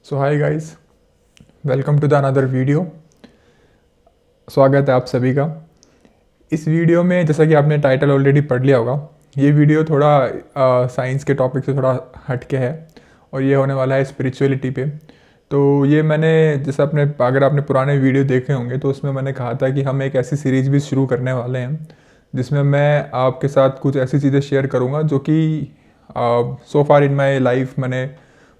So hi guys, welcome to the another video. स्वागत है आप सभी का। इस वीडियो में जैसा कि आपने टाइटल ऑलरेडी पढ़ लिया होगा, ये वीडियो थोड़ा साइंस के टॉपिक से थोड़ा हटके है और ये होने वाला है स्पिरिचुअलिटी पे। तो ये मैंने जैसे अगर आपने पुराने वीडियो देखे होंगे तो उसमें मैंने कहा था कि हम एक ऐसी सीरीज़ भी शुरू करने वाले हैं जिसमें मैं आपके साथ कुछ ऐसी चीज़ें शेयर करूँगा जो कि सो फार इन माई लाइफ मैंने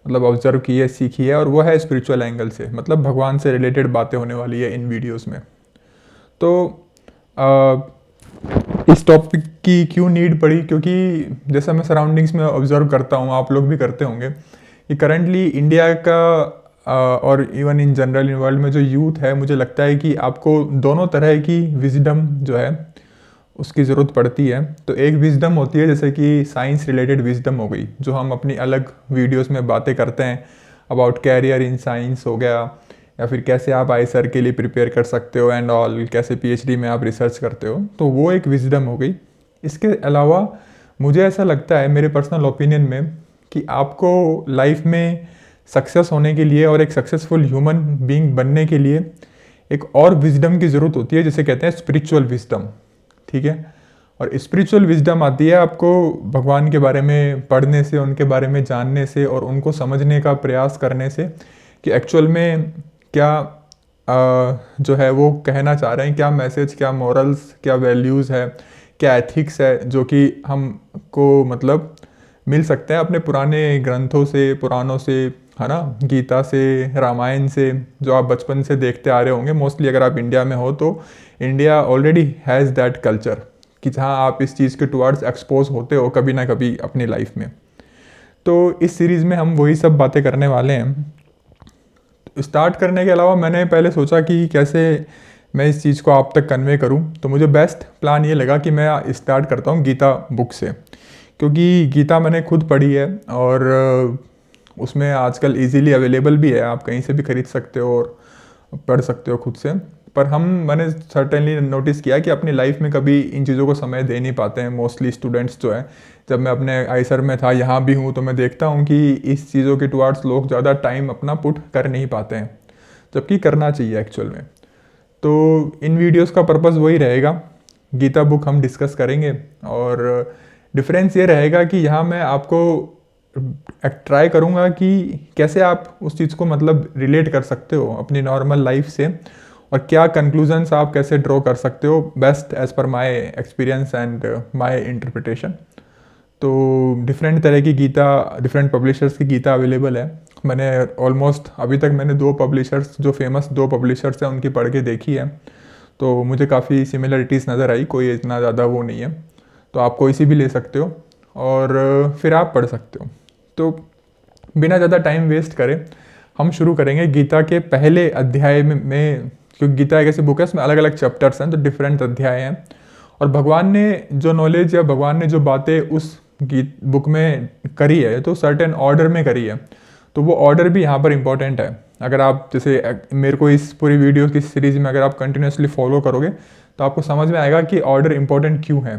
मतलब ऑब्जर्व की है, सीखी है, और वो है स्पिरिचुअल एंगल से, मतलब भगवान से रिलेटेड बातें होने वाली है इन वीडियोस में। तो इस टॉपिक की क्यों नीड पड़ी, क्योंकि जैसा मैं सराउंडिंग्स में ऑब्जर्व करता हूँ, आप लोग भी करते होंगे, कि करंटली इंडिया का और even in general in world में जो यूथ है, मुझे लगता है कि आपको दोनों तरह की विजडम जो है उसकी ज़रूरत पड़ती है। तो एक विजडम होती है जैसे कि साइंस रिलेटेड विजडम हो गई, जो हम अपनी अलग वीडियोस में बातें करते हैं अबाउट कैरियर इन साइंस हो गया, या फिर कैसे आप आईसर के लिए प्रिपेयर कर सकते हो एंड ऑल, कैसे पीएचडी में आप रिसर्च करते हो, तो वो एक विजडम हो गई। इसके अलावा मुझे ऐसा लगता है, मेरे पर्सनल ओपिनियन में, कि आपको लाइफ में सक्सेस होने के लिए और एक सक्सेसफुल ह्यूमन बीइंग बनने के लिए एक और विजडम की ज़रूरत होती है, जिसे कहते हैं स्पिरिचुअल विजडम। ठीक है। और स्पिरिचुअल विजडम आती है आपको भगवान के बारे में पढ़ने से, उनके बारे में जानने से और उनको समझने का प्रयास करने से कि एक्चुअल में क्या जो है वो कहना चाह रहे हैं, क्या मैसेज, क्या मॉरल्स, क्या वैल्यूज़ है, क्या एथिक्स है, जो कि हमको मतलब मिल सकते हैं अपने पुराने ग्रंथों से, पुराणों से, है ना, गीता से, रामायण से, जो आप बचपन से देखते आ रहे होंगे। मोस्टली अगर आप इंडिया में हो तो India already has that culture कि जहाँ आप इस चीज़ के टुवर्ड्स एक्सपोज होते हो कभी ना कभी अपनी लाइफ में। तो इस सीरीज़ में हम वही सब बातें करने वाले हैं। स्टार्ट करने के अलावा मैंने पहले सोचा कि कैसे मैं इस चीज़ को आप तक कन्वे करूं, तो मुझे बेस्ट प्लान ये लगा कि मैं स्टार्ट करता हूं गीता बुक से, क्योंकि गीता मैंने खुद पढ़ी है और उसमें आजकल इजीली अवेलेबल भी है, आप कहीं से भी खरीद सकते हो और पढ़ सकते हो खुद से। पर मैंने सर्टेनली नोटिस किया कि अपनी लाइफ में कभी इन चीज़ों को समय दे नहीं पाते हैं मोस्टली स्टूडेंट्स जो है। जब मैं अपने आईसर में था, यहाँ भी हूँ, तो मैं देखता हूँ कि इस चीज़ों के टुवार्ड्स लोग ज़्यादा टाइम अपना पुट कर नहीं पाते हैं, जबकि करना चाहिए एक्चुअल में। तो इन वीडियोस का पर्पस वही रहेगा, गीता बुक हम डिस्कस करेंगे, और डिफरेंस ये रहेगा कि यहाँ मैं आपको ट्राई करूँगा कि कैसे आप उस चीज़ को मतलब रिलेट कर सकते हो अपनी नॉर्मल लाइफ से, और क्या कंक्लूजन्स आप कैसे ड्रॉ कर सकते हो based as per my experience and my interpretation. तो डिफरेंट तरह की गीता, डिफरेंट पब्लिशर्स की गीता अवेलेबल है। मैंने ऑलमोस्ट अभी तक मैंने दो पब्लिशर्स, जो फेमस दो पब्लिशर्स हैं, उनकी पढ़ के देखी है, तो मुझे काफ़ी सिमिलरिटीज़ नज़र आई, कोई इतना ज़्यादा वो नहीं है। तो आप कोई सी भी ले सकते हो और फिर आप पढ़ सकते हो। तो बिना ज़्यादा टाइम वेस्ट करें हम शुरू करेंगे गीता के पहले अध्याय में, क्योंकि गीता एक ऐसी बुक है, उसमें अलग अलग चैप्टर्स हैं, तो डिफरेंट अध्याय हैं, और भगवान ने जो नॉलेज या भगवान ने जो बातें उस गीत बुक में करी है, तो सर्टेन ऑर्डर में करी है, तो वो ऑर्डर भी यहाँ पर इम्पॉर्टेंट है। अगर आप जैसे मेरे को इस पूरी वीडियो की सीरीज़ में अगर आप कंटिन्यूसली फॉलो करोगे तो आपको समझ में आएगा कि ऑर्डर इम्पॉर्टेंट क्यों है।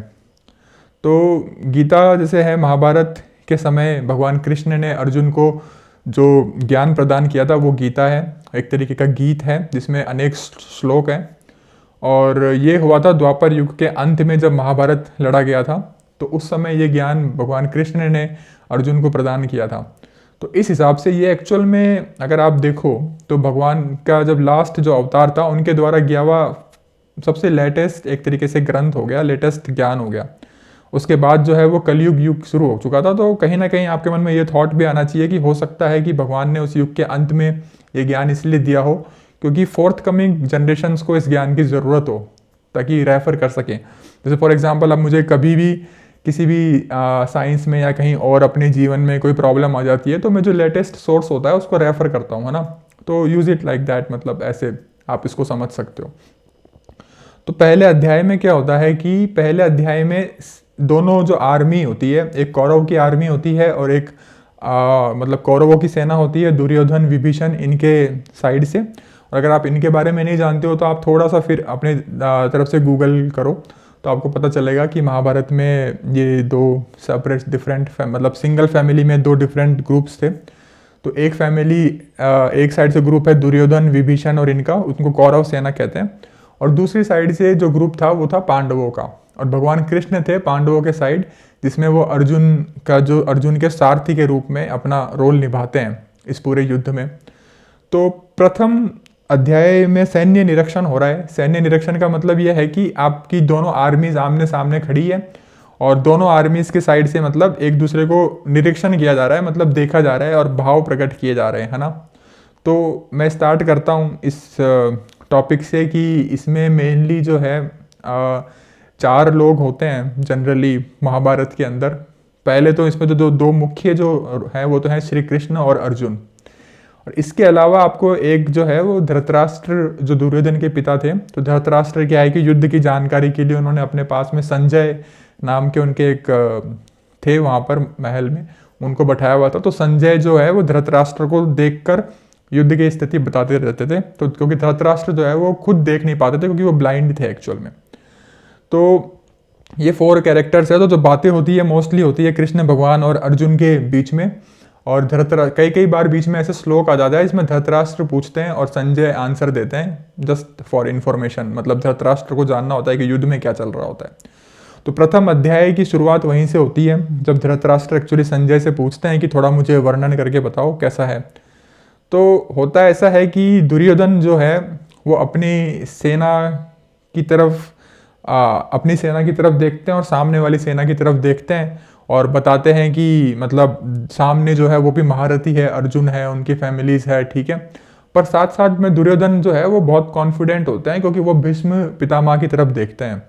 तो गीता जैसे है, महाभारत के समय भगवान कृष्ण ने अर्जुन को जो ज्ञान प्रदान किया था वो गीता है, एक तरीके का गीत है जिसमें अनेक श्लोक हैं, और ये हुआ था द्वापर युग के अंत में जब महाभारत लड़ा गया था, तो उस समय ये ज्ञान भगवान कृष्ण ने अर्जुन को प्रदान किया था। तो इस हिसाब से ये एक्चुअल में अगर आप देखो तो भगवान का जब लास्ट जो अवतार था उनके द्वारा किया हुआ सबसे लेटेस्ट एक तरीके से ग्रंथ हो गया, लेटेस्ट ज्ञान हो गया। उसके बाद जो है वो कलयुग युग शुरू हो चुका था। तो कहीं ना कहीं आपके मन में ये थॉट भी आना चाहिए कि हो सकता है कि भगवान ने उस युग के अंत में ये ज्ञान इसलिए दिया हो क्योंकि फोर्थ कमिंग जनरेशन्स को इस ज्ञान की ज़रूरत हो, ताकि रेफर कर सकें। जैसे फॉर एग्जांपल अब मुझे कभी भी किसी भी साइंस में या कहीं और अपने जीवन में कोई प्रॉब्लम आ जाती है, तो मैं जो लेटेस्ट सोर्स होता है उसको रेफर करता हूँ, है ना। तो यूज़ इट लाइक दैट, मतलब ऐसे आप इसको समझ सकते हो। तो पहले अध्याय में क्या होता है कि पहले अध्याय में दोनों जो आर्मी होती है, एक कौरव की आर्मी होती है और एक मतलब कौरवों की सेना होती है, दुर्योधन, विभीषण, इनके साइड से। और अगर आप इनके बारे में नहीं जानते हो तो आप थोड़ा सा फिर अपने तरफ से गूगल करो, तो आपको पता चलेगा कि महाभारत में ये दो सेपरेट डिफरेंट मतलब सिंगल फैमिली में दो डिफरेंट ग्रुप्स थे। तो एक फैमिली, एक साइड से ग्रुप है दुर्योधन, विभीषण और इनका, उनको कौरव सेना कहते हैं। और दूसरी साइड से जो ग्रुप था वो था पांडवों का, और भगवान कृष्ण थे पांडवों के साइड, जिसमें वो अर्जुन के सारथी के रूप में अपना रोल निभाते हैं इस पूरे युद्ध में। तो प्रथम अध्याय में सैन्य निरीक्षण हो रहा है। सैन्य निरीक्षण का मतलब यह है कि आपकी दोनों आर्मीज आमने सामने खड़ी है और दोनों आर्मीज के साइड से मतलब एक दूसरे को निरीक्षण किया जा रहा है, मतलब देखा जा रहा है और भाव प्रकट किए जा रहे हैं, है ना। तो मैं स्टार्ट करता हूँ इस टॉपिक से कि इसमें मेनली जो है 4 लोग होते हैं जनरली महाभारत के अंदर। पहले तो इसमें तो दो मुख्य जो हैं वो तो हैं श्री कृष्ण और अर्जुन, और इसके अलावा आपको एक जो है वो धृतराष्ट्र, जो दुर्योधन के पिता थे। तो धृतराष्ट्र क्या है कि युद्ध की जानकारी के लिए उन्होंने अपने पास में संजय नाम के उनके एक थे वहाँ पर महल में, उनको बैठाया हुआ था। तो संजय जो है वो धृतराष्ट्र को देखकर युद्ध की स्थिति बताते रहते थे। तो क्योंकि धृतराष्ट्र जो है वो खुद देख नहीं पाते थे क्योंकि वो ब्लाइंड थे एक्चुअल में। तो ये 4 कैरेक्टर्स है। तो जो बातें होती है मोस्टली होती है कृष्ण भगवान और अर्जुन के बीच में, और कई बार बीच में ऐसे श्लोक आ जाता है इसमें धृतराष्ट्र पूछते हैं और संजय आंसर देते हैं, जस्ट फॉर इन्फॉर्मेशन, मतलब धृतराष्ट्र को जानना होता है कि युद्ध में क्या चल रहा होता है। तो प्रथम अध्याय की शुरुआत वहीं से होती है जब धृतराष्ट्र एक्चुअली संजय से पूछते हैं कि थोड़ा मुझे वर्णन करके बताओ कैसा है। तो होता ऐसा है कि दुर्योधन जो है वो अपनी सेना की तरफ देखते हैं और सामने वाली सेना की तरफ देखते हैं और बताते हैं कि मतलब सामने जो है वो भी महारथी है, अर्जुन है, उनकी फैमिलीज है, ठीक है। पर साथ साथ में दुर्योधन जो है वो बहुत कॉन्फिडेंट होते हैं क्योंकि वो भीष्म पितामह की तरफ देखते हैं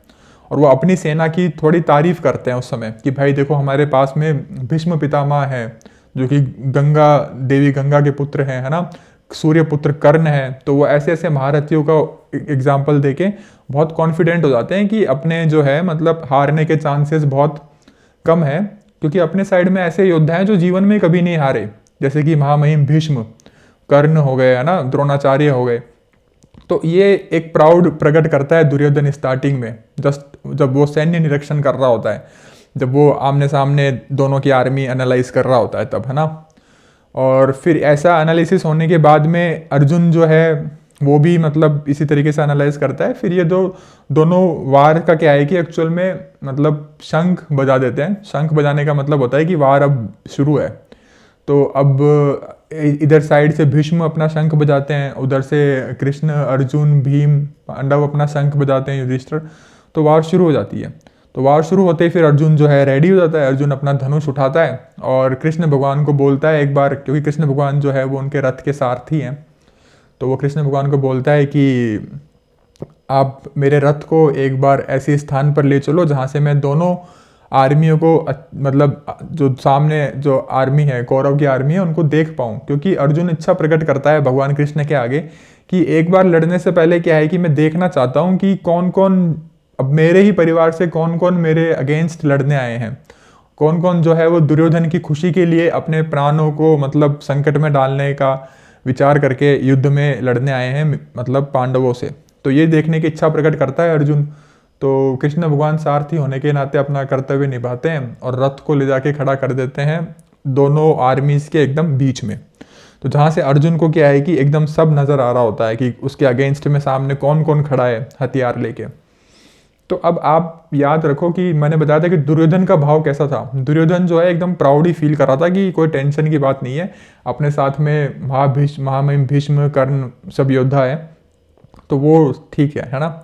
और वो अपनी सेना की थोड़ी तारीफ करते हैं उस समय कि भाई देखो हमारे पास में भीष्म पितामह है जो कि देवी गंगा के पुत्र हैं, है ना, सूर्य पुत्र कर्ण है। तो वो ऐसे ऐसे महारथियों का एग्जाम्पल देके बहुत कॉन्फिडेंट हो जाते हैं कि अपने जो है मतलब हारने के चांसेस बहुत कम है, क्योंकि अपने साइड में ऐसे योद्धा हैं जो जीवन में कभी नहीं हारे, जैसे कि महामहिम भीष्म, कर्ण हो गए, है ना, द्रोणाचार्य हो गए। तो ये एक प्राउड प्रकट करता है दुर्योधन स्टार्टिंग में, जस्ट जब वो सैन्य निरीक्षण कर रहा होता है, जब वो आमने सामने दोनों की आर्मी एनालाइज कर रहा होता है तब, है ना। और फिर ऐसा एनालिसिस होने के बाद में अर्जुन जो है वो भी मतलब इसी तरीके से एनालाइज करता है। फिर ये दोनों वार का क्या है कि एक्चुअल में मतलब शंख बजा देते हैं। शंख बजाने का मतलब होता है कि वार अब शुरू है। तो अब इधर साइड से भीष्म अपना शंख बजाते हैं, उधर से कृष्ण, अर्जुन, भीम, पांडव अपना शंख बजाते हैं, युधिष्ठिर। तो वार शुरू हो जाती है। तो वार शुरू होते ही फिर अर्जुन जो है रेडी हो जाता है। अर्जुन अपना धनुष उठाता है और कृष्ण भगवान को बोलता है एक बार, क्योंकि कृष्ण भगवान जो है वो उनके रथ के सारथी हैं, तो वो कृष्ण भगवान को बोलता है कि आप मेरे रथ को एक बार ऐसे स्थान पर ले चलो जहाँ से मैं दोनों आर्मियों को मतलब जो सामने जो आर्मी है, कौरव की आर्मी है, उनको देख पाऊँ। क्योंकि अर्जुन इच्छा प्रकट करता है भगवान कृष्ण के आगे कि एक बार लड़ने से पहले क्या है कि मैं देखना चाहता हूँ कि कौन कौन, अब मेरे ही परिवार से कौन कौन मेरे अगेंस्ट लड़ने आए हैं, कौन कौन जो है वो दुर्योधन की खुशी के लिए अपने प्राणों को मतलब संकट में डालने का विचार करके युद्ध में लड़ने आए हैं, मतलब पांडवों से। तो ये देखने की इच्छा प्रकट करता है अर्जुन। तो कृष्ण भगवान सारथी होने के नाते अपना कर्तव्य निभाते हैं और रथ को ले जाके खड़ा कर देते हैं दोनों आर्मीज के एकदम बीच में। तो जहाँ से अर्जुन को क्या है कि एकदम सब नजर आ रहा होता है कि उसके अगेंस्ट में सामने कौन कौन खड़ा है हथियार लेके। तो अब आप याद रखो कि मैंने बताया था कि दुर्योधन का भाव कैसा था। दुर्योधन जो है एकदम प्राउड ही फील कर रहा था कि कोई टेंशन की बात नहीं है, अपने साथ में महामहिम भीष्म, कर्ण सब योद्धा है, तो वो ठीक है ना।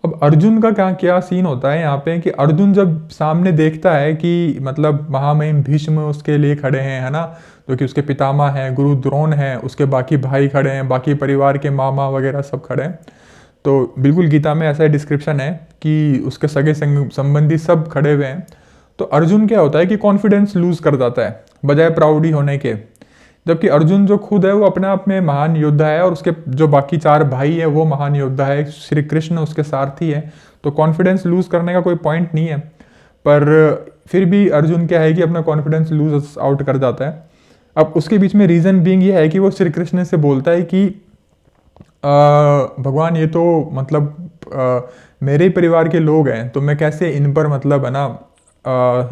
अब अर्जुन का क्या सीन होता है यहाँ पे कि अर्जुन जब सामने देखता है कि मतलब महामहिम भीष्म उसके लिए खड़े हैं, है ना, जो कि उसके पितामह हैं, गुरु द्रोण हैं, उसके बाकी भाई खड़े हैं, बाकी परिवार के मामा वगैरह सब खड़े हैं। तो बिल्कुल गीता में ऐसा डिस्क्रिप्शन है कि उसके सगे संबंधी सब खड़े हुए हैं। तो अर्जुन क्या होता है कि कॉन्फिडेंस लूज कर जाता है बजाय प्राउडी होने के, जबकि अर्जुन जो खुद है वो अपने आप में महान योद्धा है और उसके जो बाकी 4 भाई है वो महान योद्धा है, श्री कृष्ण उसके सारथी है। तो कॉन्फिडेंस लूज करने का कोई पॉइंट नहीं है, पर फिर भी अर्जुन क्या है कि अपना कॉन्फिडेंस लूज आउट कर जाता है। अब उसके बीच में रीजन बीइंग ये है कि वो श्री कृष्ण से बोलता है कि भगवान ये तो मतलब मेरे ही परिवार के लोग हैं, तो मैं कैसे इन पर मतलब है ना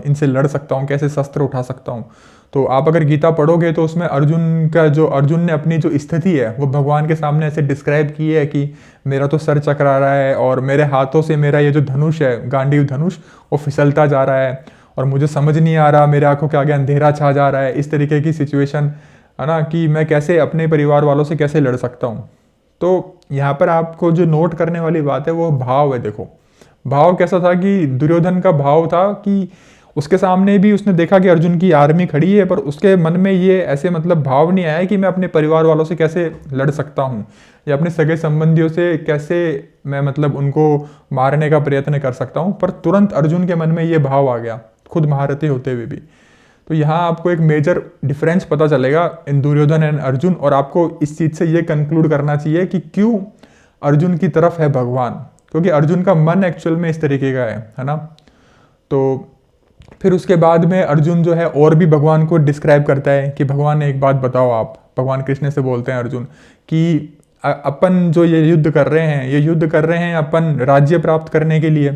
इनसे लड़ सकता हूँ, कैसे शस्त्र उठा सकता हूँ। तो आप अगर गीता पढ़ोगे तो उसमें अर्जुन ने अपनी जो स्थिति है वो भगवान के सामने ऐसे डिस्क्राइब की है कि मेरा तो सर चकरा रहा है और मेरे हाथों से मेरा ये जो धनुष है, गांडीव धनुष, वो फिसलता जा रहा है और मुझे समझ नहीं आ रहा, मेरे आंखों के आगे अंधेरा छा जा रहा है। इस तरीके की सिचुएशन है ना, कि मैं कैसे अपने परिवार वालों से कैसे लड़ सकता हूँ। तो यहाँ पर आपको जो नोट करने वाली बात है वो भाव है। देखो भाव कैसा था कि दुर्योधन का भाव था कि उसके सामने भी उसने देखा कि अर्जुन की आर्मी खड़ी है, पर उसके मन में ये ऐसे मतलब भाव नहीं आया कि मैं अपने परिवार वालों से कैसे लड़ सकता हूँ या अपने सगे संबंधियों से कैसे मैं मतलब उनको मारने का प्रयत्न कर सकता हूँ। पर तुरंत अर्जुन के मन में ये भाव आ गया, खुद महारथी होते हुए भी। तो यहाँ आपको एक मेजर डिफरेंस पता चलेगा इन दुर्योधन एंड अर्जुन, और आपको इस चीज से ये कंक्लूड करना चाहिए कि क्यों अर्जुन की तरफ है भगवान, क्योंकि अर्जुन का मन एक्चुअल में इस तरीके का है ना। तो फिर उसके बाद में अर्जुन जो है और भी भगवान को डिस्क्राइब करता है कि भगवान एक बात बताओ आप, भगवान कृष्ण से बोलते हैं अर्जुन कि अपन जो ये युद्ध कर रहे हैं अपन राज्य प्राप्त करने के लिए।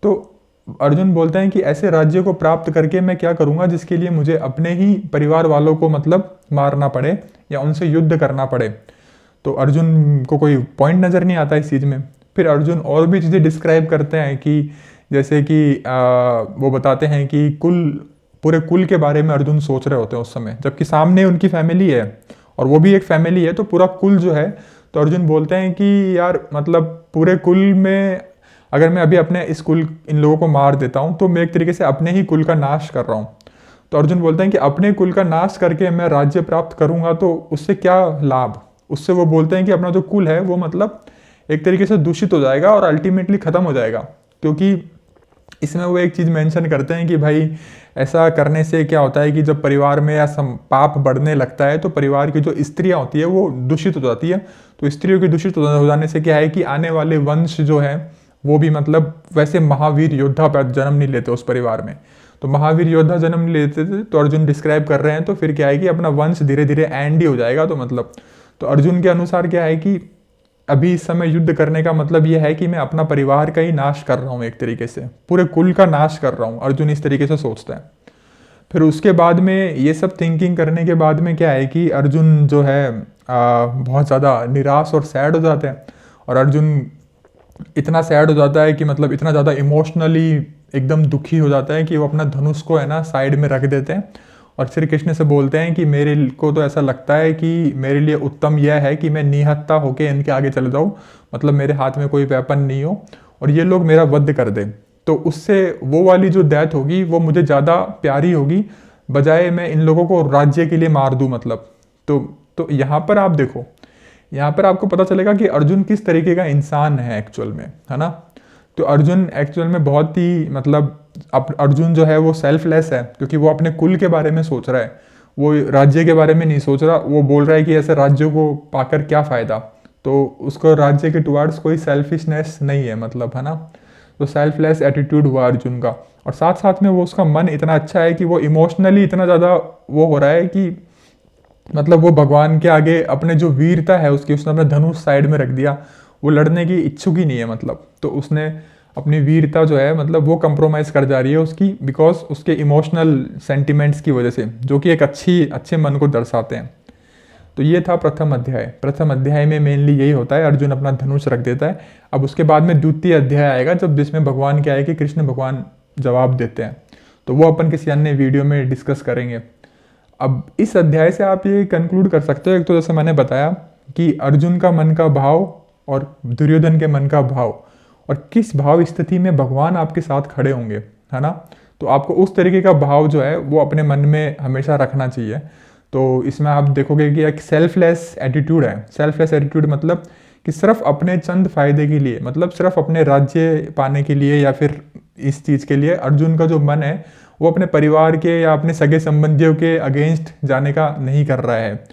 तो अर्जुन बोलते हैं कि ऐसे राज्य को प्राप्त करके मैं क्या करूंगा जिसके लिए मुझे अपने ही परिवार वालों को मतलब मारना पड़े या उनसे युद्ध करना पड़े। तो अर्जुन को कोई पॉइंट नज़र नहीं आता इस चीज़ में। फिर अर्जुन और भी चीज़ें डिस्क्राइब करते हैं कि जैसे कि वो बताते हैं कि पूरे कुल के बारे में अर्जुन सोच रहे होते हैं उस समय, जबकि सामने उनकी फैमिली है और वो भी एक फैमिली है, तो पूरा कुल जो है। तो अर्जुन बोलते हैं कि यार मतलब पूरे कुल में अगर मैं अभी अपने इस कुल इन लोगों को मार देता हूँ तो मैं एक तरीके से अपने ही कुल का नाश कर रहा हूँ। तो अर्जुन बोलते हैं कि अपने कुल का नाश करके मैं राज्य प्राप्त करूंगा तो उससे क्या लाभ। उससे वो बोलते हैं कि अपना जो कुल है वो मतलब एक तरीके से दूषित हो जाएगा और अल्टीमेटली खत्म हो जाएगा। क्योंकि इसमें वो एक चीज़ मेंशन करते हैं कि भाई ऐसा करने से क्या होता है कि जब परिवार में या पाप बढ़ने लगता है तो परिवार की जो स्त्रियां होती है वो दूषित हो जाती है। तो स्त्रियों की दूषित हो जाने से क्या है कि आने वाले वंश जो है वो भी मतलब वैसे महावीर योद्धा पर जन्म नहीं लेते उस परिवार में। तो महावीर योद्धा जन्म नहीं लेते थे, तो अर्जुन डिस्क्राइब कर रहे हैं। तो फिर क्या है कि अपना वंश धीरे धीरे एंड ही हो जाएगा। तो मतलब तो अर्जुन के अनुसार क्या है कि अभी इस समय युद्ध करने का मतलब यह है कि मैं अपना परिवार का ही नाश कर रहा हूँ, एक तरीके से पूरे कुल का नाश कर रहा हूँ। अर्जुन इस तरीके से सोचता है। फिर उसके बाद में ये सब थिंकिंग करने के बाद में क्या है कि अर्जुन जो है बहुत ज़्यादा निराश और सैड हो जाते हैं। और अर्जुन इतना सैड हो जाता है कि मतलब इतना ज़्यादा इमोशनली एकदम दुखी हो जाता है कि वो अपना धनुष को है ना साइड में रख देते हैं और श्री कृष्ण से बोलते हैं कि मेरे को तो ऐसा लगता है कि मेरे लिए उत्तम यह है कि मैं निहत्ता होके इनके आगे चले जाऊँ, मतलब मेरे हाथ में कोई वेपन नहीं हो और ये लोग मेरा वध कर दें। तो उससे वो वाली जो डेथ होगी वो मुझे ज़्यादा प्यारी होगी, बजाय मैं इन लोगों को राज्य के लिए मार दूँ। मतलब तो यहाँ पर आप देखो, यहाँ पर आपको पता चलेगा कि अर्जुन किस तरीके का इंसान है एक्चुअल में, है ना। तो अर्जुन एक्चुअल में बहुत ही मतलब अर्जुन जो है वो सेल्फलेस है, क्योंकि वो अपने कुल के बारे में सोच रहा है, वो राज्य के बारे में नहीं सोच रहा। वो बोल रहा है कि ऐसे राज्यों को पाकर क्या फ़ायदा, तो उसको राज्य के टुवार्ड्स कोई सेल्फिशनेस नहीं है, मतलब, है ना। तो सेल्फलेस एटीट्यूड हुआ अर्जुन का। और साथ साथ में वो उसका मन इतना अच्छा है कि वो इमोशनली इतना ज़्यादा वो हो रहा है कि मतलब वो भगवान के आगे अपने जो वीरता है उसकी उसने अपना धनुष साइड में रख दिया, वो लड़ने की इच्छुक ही नहीं है। मतलब तो उसने अपनी वीरता जो है मतलब वो कंप्रोमाइज़ कर जा रही है उसकी, बिकॉज उसके इमोशनल सेंटिमेंट्स की वजह से, जो कि एक अच्छे मन को दर्शाते हैं। तो ये था प्रथम अध्याय। प्रथम अध्याय में मेनली यही होता है, अर्जुन अपना धनुष रख देता है। अब उसके बाद में द्वितीय अध्याय आएगा जब जिसमें भगवान क्या है कि कृष्ण भगवान जवाब देते हैं, तो वो अपन किसी अन्य वीडियो में डिस्कस करेंगे। अब इस अध्याय से आप ये कंक्लूड कर सकते हो, एक तो जैसे मैंने बताया कि अर्जुन का मन का भाव और दुर्योधन के मन का भाव, और किस भाव स्थिति में भगवान आपके साथ खड़े होंगे, है ना। तो आपको उस तरीके का भाव जो है वो अपने मन में हमेशा रखना चाहिए। तो इसमें आप देखोगे कि एक सेल्फलेस एटीट्यूड है। सेल्फलेस एटीट्यूड मतलब कि सिर्फ अपने चंद फायदे के लिए, मतलब सिर्फ अपने राज्य पाने के लिए या फिर इस चीज़ के लिए अर्जुन का जो मन है वो अपने परिवार के या अपने सगे संबंधियों के अगेंस्ट जाने का नहीं कर रहा है।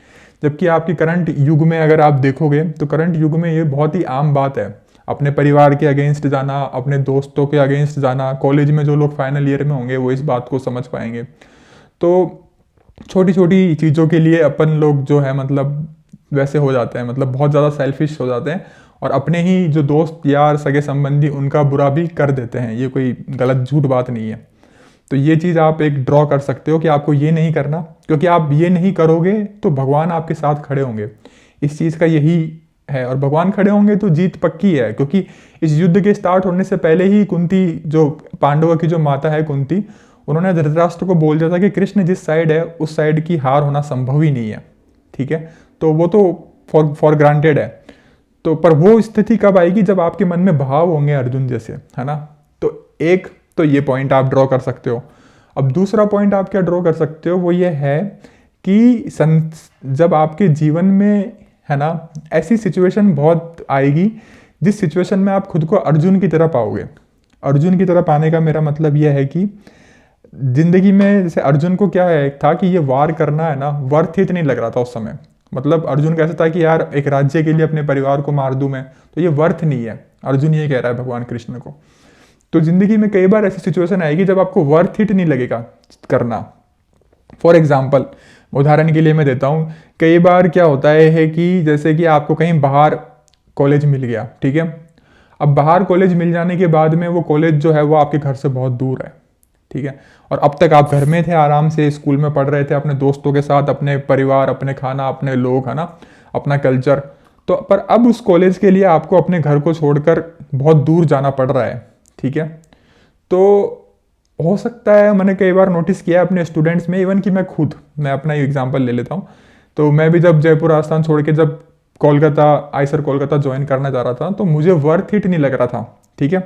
जबकि आपकी करंट युग में अगर आप देखोगे तो करंट युग में ये बहुत ही आम बात है, अपने परिवार के अगेंस्ट जाना, अपने दोस्तों के अगेंस्ट जाना। कॉलेज में जो लोग फाइनल ईयर में होंगे वो इस बात को समझ पाएंगे। तो छोटी छोटी चीज़ों के लिए अपन लोग जो है मतलब वैसे हो जाते हैं, मतलब बहुत ज़्यादा सेल्फिश हो जाते हैं और अपने ही जो दोस्त यार सगे संबंधी उनका बुरा भी कर देते हैं। ये कोई गलत झूठ बात नहीं है। तो ये चीज़ आप एक ड्रॉ कर सकते हो कि आपको ये नहीं करना, क्योंकि आप ये नहीं करोगे तो भगवान आपके साथ खड़े होंगे। इस चीज़ का यही है, और भगवान खड़े होंगे तो जीत पक्की है, क्योंकि इस युद्ध के स्टार्ट होने से पहले ही कुंती, जो पांडवों की जो माता है कुंती, उन्होंने धृतराष्ट्र को बोल दिया था कि कृष्ण जिस साइड है उस साइड की हार होना संभव ही नहीं है, ठीक है। तो वो तो फॉर ग्रांटेड है। तो पर वो स्थिति कब आएगी, जब आपके मन में भाव होंगे अर्जुन जैसे, है ना। तो एक तो ये पॉइंट आप ड्रॉ कर सकते हो। अब दूसरा पॉइंट आप क्या ड्रॉ कर सकते हो, वो ये है कि जब आपके जीवन में, है ना, ऐसी सिचुएशन बहुत आएगी जिस सिचुएशन में आप खुद को अर्जुन की तरह पाओगे। अर्जुन की तरह पाने का मेरा मतलब यह है कि जिंदगी में जैसे अर्जुन को क्या है था कि ये वार करना है ना, वर्थ इट नहीं लग रहा था उस समय। मतलब अर्जुन कैसा था कि यार एक राज्य के लिए अपने परिवार को मार दूं मैं, तो ये वर्थ नहीं है। अर्जुन ये कह रहा है भगवान कृष्ण को। तो जिंदगी में कई बार ऐसी सिचुएशन आएगी जब आपको वर्थ इट नहीं लगेगा करना। फॉर एग्जाम्पल, उदाहरण के लिए मैं देता हूँ, कई बार क्या होता है कि जैसे कि आपको कहीं बाहर कॉलेज मिल गया, ठीक है। अब बाहर कॉलेज मिल जाने के बाद में वो कॉलेज जो है वो आपके घर से बहुत दूर है, ठीक है। और अब तक आप घर में थे, आराम से स्कूल में पढ़ रहे थे अपने दोस्तों के साथ, अपने परिवार, अपने खाना, अपने लोग, है ना, अपना कल्चर। तो पर अब उस कॉलेज के लिए आपको अपने घर को छोड़कर बहुत दूर जाना पड़ रहा है, ठीक है। तो हो सकता है, मैंने कई बार नोटिस किया है अपने स्टूडेंट्स में, इवन कि मैं अपना ही एग्जांपल ले लेता हूँ। तो मैं भी जब जयपुर राजस्थान छोड़ के जब कोलकाता, आईसर कोलकाता ज्वाइन करना चाह रहा था, तो मुझे वर्थ इट नहीं लग रहा था, ठीक है,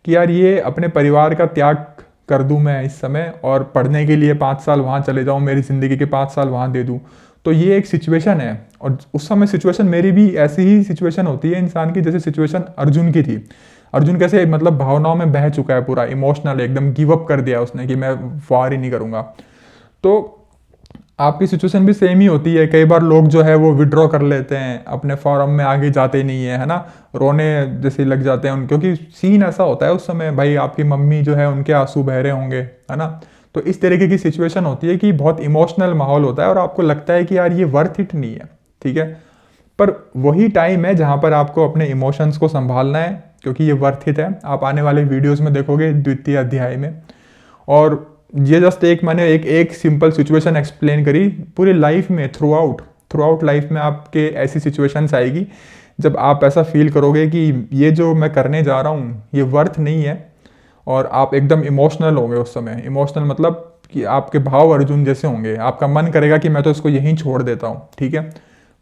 कि यार ये अपने परिवार का त्याग कर दूं मैं इस समय और पढ़ने के लिए 5 साल वहाँ चले जाऊँ, मेरी ज़िंदगी के 5 साल वहाँ दे दूँ। तो ये एक सिचुएशन है, और उस समय सिचुएशन मेरी भी ऐसी ही सिचुएशन होती है इंसान की जैसे सिचुएशन अर्जुन की थी। अर्जुन कैसे मतलब भावनाओं में बह चुका है, पूरा इमोशनल, एकदम गिव अप कर दिया उसने कि मैं वार ही नहीं करूँगा। तो आपकी सिचुएशन भी सेम ही होती है। कई बार लोग जो है वो विड्रॉ कर लेते हैं, अपने फॉरम में आगे जाते नहीं है ना, रोने जैसे लग जाते हैं उन, क्योंकि सीन ऐसा होता है उस समय, भाई आपकी मम्मी जो है उनके आंसू बह रहे होंगे, है ना। तो इस तरीके की सिचुएशन होती है कि बहुत इमोशनल माहौल होता है और आपको लगता है कि यार ये वर्थ इट नहीं है, ठीक है। पर वही टाइम है जहाँ पर आपको अपने इमोशंस को संभालना है, क्योंकि ये वर्थ इट है। आप आने वाले वीडियोज़ में देखोगे द्वितीय अध्याय में। और ये जस्ट मैंने एक सिंपल सिचुएशन एक्सप्लेन करी। पूरी लाइफ में थ्रू आउट लाइफ में आपके ऐसी सिचुएशंस आएगी जब आप ऐसा फील करोगे कि ये जो मैं करने जा रहा हूँ ये वर्थ नहीं है, और आप एकदम इमोशनल होंगे उस समय। इमोशनल मतलब कि आपके भाव अर्जुन जैसे होंगे, आपका मन करेगा कि मैं तो इसको यहीं छोड़ देता हूँ, ठीक है।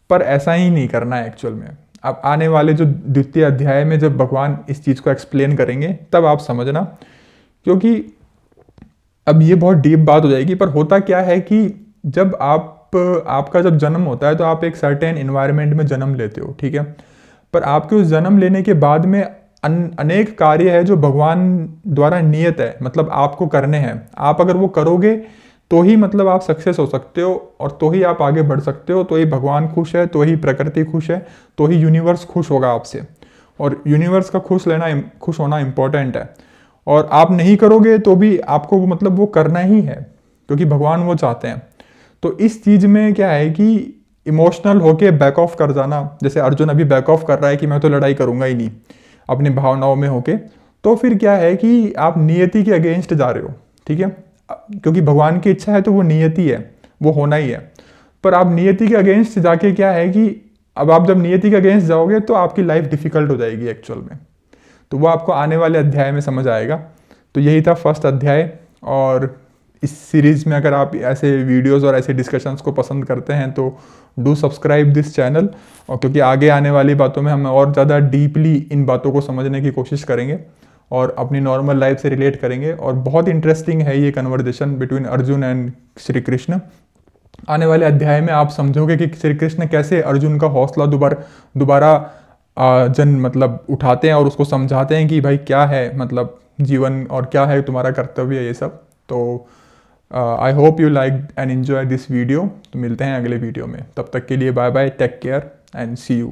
पर ऐसा ही नहीं करना है एक्चुअल में। अब आने वाले जो द्वितीय अध्याय में जब भगवान इस चीज़ को एक्सप्लेन करेंगे तब आप समझना, क्योंकि अब ये बहुत डीप बात हो जाएगी। पर होता क्या है कि जब आपका जब जन्म होता है तो आप एक सर्टेन इन्वायरमेंट में जन्म लेते हो, ठीक है। पर आपके उस जन्म लेने के बाद में अनेक कार्य है जो भगवान द्वारा नियत है, मतलब आपको करने हैं। आप अगर वो करोगे तो ही मतलब आप सक्सेस हो सकते हो, और तो ही आप आगे बढ़ सकते हो, तो ही भगवान खुश है, तो ही प्रकृति खुश है, तो ही यूनिवर्स खुश होगा आपसे। और यूनिवर्स का खुश होना इम्पोर्टेंट है। और आप नहीं करोगे तो भी आपको मतलब वो करना ही है, क्योंकि भगवान वो चाहते हैं। तो इस चीज़ में क्या है कि इमोशनल होके बैक ऑफ कर जाना, जैसे अर्जुन अभी बैक ऑफ कर रहा है कि मैं तो लड़ाई करूंगा ही नहीं, अपनी भावनाओं में होके, तो फिर क्या है कि आप नियति के अगेंस्ट जा रहे हो, ठीक है। क्योंकि भगवान की इच्छा है तो वो नियति है, वो होना ही है। पर आप नियति के अगेंस्ट जाके क्या है कि अब आप जब नियति के अगेंस्ट जाओगे तो आपकी लाइफ डिफिकल्ट हो जाएगी एक्चुअल में। तो वो आपको आने वाले अध्याय में समझ आएगा। तो यही था फर्स्ट अध्याय। और इस सीरीज़ में अगर आप ऐसे वीडियोस और ऐसे डिस्कशंस को पसंद करते हैं तो डू सब्सक्राइब दिस चैनल, और क्योंकि आगे आने वाली बातों में हम और ज़्यादा डीपली इन बातों को समझने की कोशिश करेंगे और अपनी नॉर्मल लाइफ से रिलेट करेंगे। और बहुत इंटरेस्टिंग है ये conversation between Arjun and Shri Krishna. आने वाले अध्याय में आप समझोगे कि श्री कृष्ण कैसे अर्जुन का हौसला दोबारा मतलब उठाते हैं और उसको समझाते हैं कि भाई क्या है मतलब जीवन और क्या है तुम्हारा कर्तव्य, ये सब। तो I hope you like and enjoy this video. तो मिलते हैं अगले वीडियो में, तब तक के लिए bye bye, take care and see you.